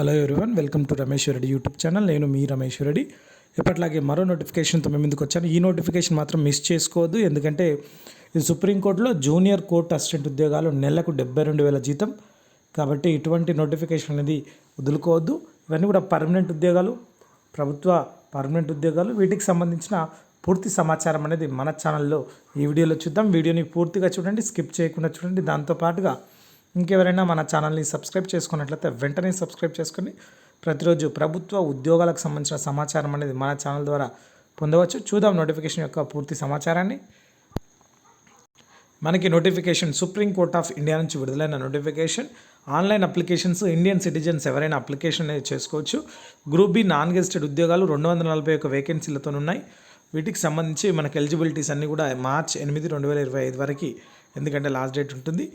Hello everyone, welcome to Ramesh Reddy YouTube channel. నేను మీ రమేష్ రెడ్డి. ఎప్పటిలాగే మరో నోటిఫికేషన్తో మేము ముందుకు వచ్చాను. ఈ నోటిఫికేషన్ మాత్రం మిస్ చేసుకోవద్దు, ఎందుకంటే ఇది సుప్రీంకోర్టులో జూనియర్ కోర్టు అసిస్టెంట్ ఉద్యోగాలు నెలకు 72,000 జీతం. కాబట్టి ఇటువంటి నోటిఫికేషన్ అనేది వదులుకోవద్దు. ఇవన్నీ కూడా పర్మనెంట్ ఉద్యోగాలు, ప్రభుత్వ పర్మనెంట్ ఉద్యోగాలు. వీటికి సంబంధించిన పూర్తి సమాచారం అనేది మన ఛానల్లో ఈ వీడియోలో చూద్దాం. వీడియోని పూర్తిగా చూడండి, స్కిప్ చేయకుండా చూడండి. దాంతోపాటుగా ఇంకెవరైనా మన ఛానల్ని సబ్స్క్రైబ్ చేసుకున్నట్లయితే వెంటనే సబ్స్క్రైబ్ చేసుకొని ప్రతిరోజు ప్రభుత్వ ఉద్యోగాలకు సంబంధించిన సమాచారం అనేది మన ఛానల్ ద్వారా పొందవచ్చు. చూద్దాం నోటిఫికేషన్ యొక్క పూర్తి సమాచారాన్ని. మనకి నోటిఫికేషన్ సుప్రీంకోర్ట్ ఆఫ్ ఇండియా నుంచి విడుదలైన notification. Online applications Indian citizens ఎవరైనా అప్లికేషన్ అనేది చేసుకోవచ్చు. గ్రూప్ బి నాన్ గెజిటెడ్ ఉద్యోగాలు 241 వేకెన్సీలతో ఉన్నాయి. వీటికి సంబంధించి మనకి ఎలిజిబిలిటీస్ అన్నీ కూడా మార్చ్ 8, 2025 వరకు, ఎందుకంటే లాస్ట్ డేట్ ఉంటుంది.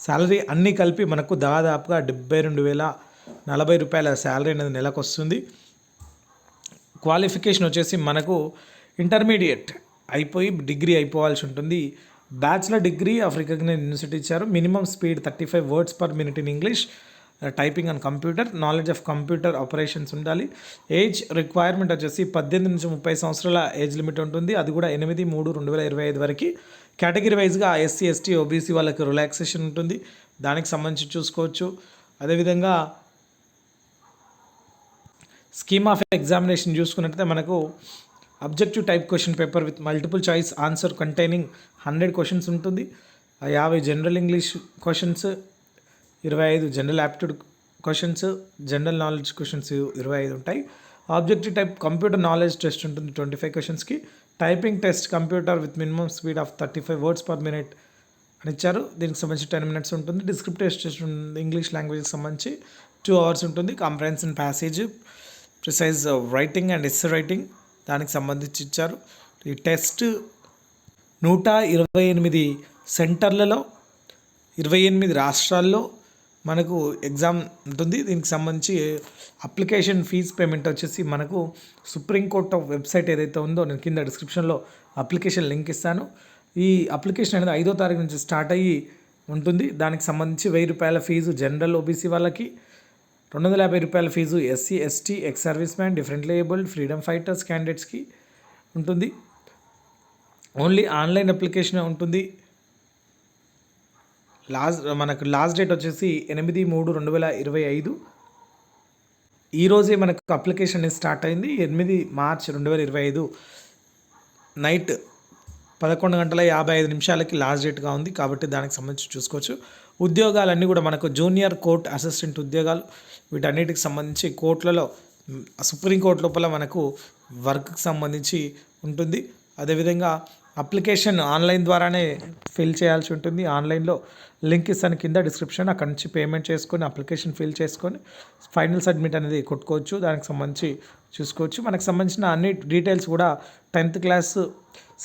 శాలరీ అన్నీ కలిపి మనకు దాదాపుగా 72,040 రూపాయల శాలరీ అనేది నెలకు వస్తుంది. క్వాలిఫికేషన్ వచ్చేసి మనకు ఇంటర్మీడియట్ అయిపోయి డిగ్రీ అయిపోవాల్సి ఉంటుంది. Bachelor degree of recognised university ఇచ్చారు. Minimum speed 35 words per minute in English, typing and computer, knowledge of computer operations ఉండాలి. ఏజ్ రిక్వైర్మెంట్ వచ్చేసి 18 నుంచి 30 సంవత్సరాల ఏజ్ లిమిట్ ఉంటుంది. అది కూడా 8/3/2025 వరకు. కేటగిరీ వైజ్గా ఎస్సీ, ఎస్టీ, ఓబీసీ వాళ్ళకి రిలాక్సేషన్ ఉంటుంది, దానికి సంబంధించి చూసుకోవచ్చు. అదేవిధంగా స్కీమ్ ఆఫ్ ఎగ్జామినేషన్ చూసుకున్నట్లయితే మనకు objective type question paper with multiple choice answer containing 100 questions ఉంటుంది. 50 general English questions, 25 general aptitude questions, general knowledge questions 25 ఉంటాయి. Objective type computer knowledge test ఉంటుంది 25 క్వశ్చన్స్కి. Typing test computer with minimum speed of 35 words per minute అని ఇచ్చారు. దీనికి సంబంధించి 10 minutes ఉంటుంది. Descriptive test ఉంటుంది ఇంగ్లీష్ లాంగ్వేజ్కి సంబంధించి 2 hours ఉంటుంది. Comprehension passage, precise writing and essay writing దానికి సంబంధించి ఇచ్చారు. ఈ టెస్ట్ 128 సెంటర్లలో 28 రాష్ట్రాల్లో మనకు ఎగ్జామ్ ఉంటుంది. దీనికి సంబంధించి అప్లికేషన్ ఫీజ్ పేమెంట్ వచ్చేసి మనకు సుప్రీంకోర్టు వెబ్సైట్ ఏదైతే ఉందో, నేను కింద డిస్క్రిప్షన్లో అప్లికేషన్ లింక్ ఇస్తాను. ఈ అప్లికేషన్ అనేది 5వ తారీఖు నుంచి స్టార్ట్ అయ్యి ఉంటుంది. దానికి సంబంధించి 1,000 రూపాయల ఫీజు జనరల్ ఓబీసీ వాళ్ళకి, 250 రూపాయల fees SC, ST, ex service man, differently abled, freedom fighters క్యాండిడేట్స్కి ఉంటుంది. ఓన్లీ ఆన్లైన్ అప్లికేషన్ ఉంటుంది. మనకు లాస్ట్ డేట్ వచ్చేసి 8/3/2025. ఈరోజే మనకు అప్లికేషన్ స్టార్ట్ అయింది. 8 మార్చ్ 2025 నైట్ 11:55 లాస్ట్ డేట్గా ఉంది. కాబట్టి దానికి సంబంధించి చూసుకోవచ్చు. ఉద్యోగాలన్నీ కూడా మనకు జూనియర్ కోర్ట్ అసిస్టెంట్ ఉద్యోగాలు. వీటన్నిటికి సంబంధించి కోర్టులలో సుప్రీంకోర్టు లోపల మనకు వర్క్కి సంబంధించి ఉంటుంది. అదేవిధంగా అప్లికేషన్ ఆన్లైన్ ద్వారానే ఫిల్ చేయాల్సి ఉంటుంది. ఆన్లైన్లో లింక్ ఇస్తాను కింద డిస్క్రిప్షన్, అక్కడ నుంచి పేమెంట్ చేసుకొని అప్లికేషన్ ఫిల్ చేసుకొని ఫైనల్ సబ్మిట్ అనేది కొట్టుకోవచ్చు. దానికి సంబంధించి చూసుకోవచ్చు. మనకు సంబంధించిన అన్ని డీటెయిల్స్ కూడా 10th క్లాస్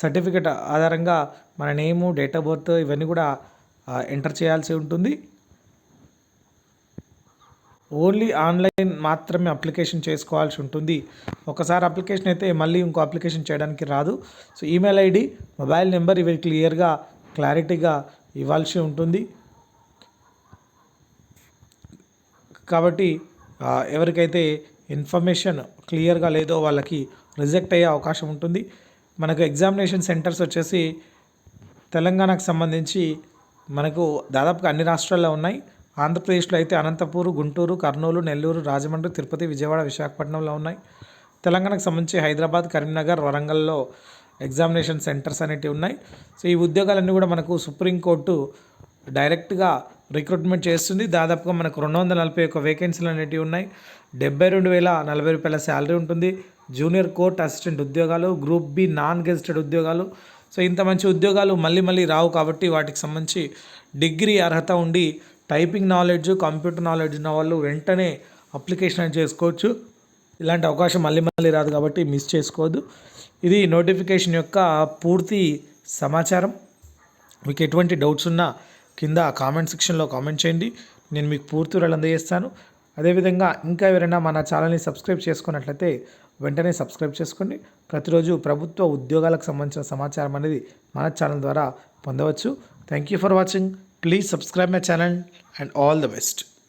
సర్టిఫికేట్ ఆధారంగా మన నేము, డేట్ ఆఫ్ బర్త్ ఇవన్నీ కూడా ఎంటర్ చేయాల్సి ఉంటుంది. ఓన్లీ ఆన్లైన్ మాత్రమే అప్లికేషన్ చేసుకోవాల్సి ఉంటుంది. ఒకసారి అప్లికేషన్ అయితే మళ్ళీ ఇంకో అప్లికేషన్ చేయడానికి రాదు. So email ID, mobile number ఇవి క్లారిటీగా ఇవ్వాల్సి ఉంటుంది. కాబట్టి ఎవరికైతే ఇన్ఫర్మేషన్ క్లియర్గా లేదో వాళ్ళకి రిజెక్ట్ అయ్యే అవకాశం ఉంటుంది. మనకు ఎగ్జామినేషన్ సెంటర్స్ వచ్చేసి తెలంగాణకు సంబంధించి మనకు దాదాపుగా అన్ని రాష్ట్రాల్లో ఉన్నాయి. ఆంధ్రప్రదేశ్లో అయితే అనంతపూర్, గుంటూరు, కర్నూలు, నెల్లూరు, రాజమండ్రి, తిరుపతి, విజయవాడ, విశాఖపట్నంలో ఉన్నాయి. తెలంగాణకు సంబంధించి హైదరాబాద్, కరీంనగర్, వరంగల్లో ఎగ్జామినేషన్ సెంటర్స్ అనేటివి ఉన్నాయి. సో ఈ ఉద్యోగాలన్నీ కూడా మనకు సుప్రీంకోర్టు డైరెక్ట్గా రిక్రూట్మెంట్ చేస్తుంది. దాదాపుగా మనకు 241 వేకెన్సీలు అనేటివి ఉన్నాయి. 72,040 రూపాయల శాలరీ ఉంటుంది. జూనియర్ కోర్ట్ అసిస్టెంట్ ఉద్యోగాలు, గ్రూప్ బి నాన్ గెజిటెడ్ ఉద్యోగాలు. సో ఇంత మంచి ఉద్యోగాలు మళ్ళీ రావు. కాబట్టి వాటికి సంబంధించి డిగ్రీ అర్హత ఉండి టైపింగ్ నాలెడ్జ్, కంప్యూటర్ నాలెడ్జ్ ఉన్న వాళ్ళు వెంటనే అప్లికేషన్ చేసుకోవచ్చు. ఇలాంటి అవకాశం మళ్ళీ రాదు, కాబట్టి మిస్ చేసుకోవద్దు. ఇది నోటిఫికేషన్ యొక్క పూర్తి సమాచారం. మీకు ఎటువంటి డౌట్స్ ఉన్నా కింద కామెంట్ సెక్షన్లో కామెంట్ చేయండి, నేను మీకు పూర్తి వివరాలు అందజేస్తాను. అదేవిధంగా ఇంకా ఎవరైనా మన ఛానల్ని సబ్స్క్రైబ్ చేసుకున్నట్లయితే వెంటనే సబ్స్క్రైబ్ చేసుకోండి. ప్రతిరోజు ప్రభుత్వ ఉద్యోగాలకు సంబంధించిన సమాచారం అనేది మన ఛానల్ ద్వారా పొందవచ్చు. Thank you for watching. Please subscribe my channel and all the best.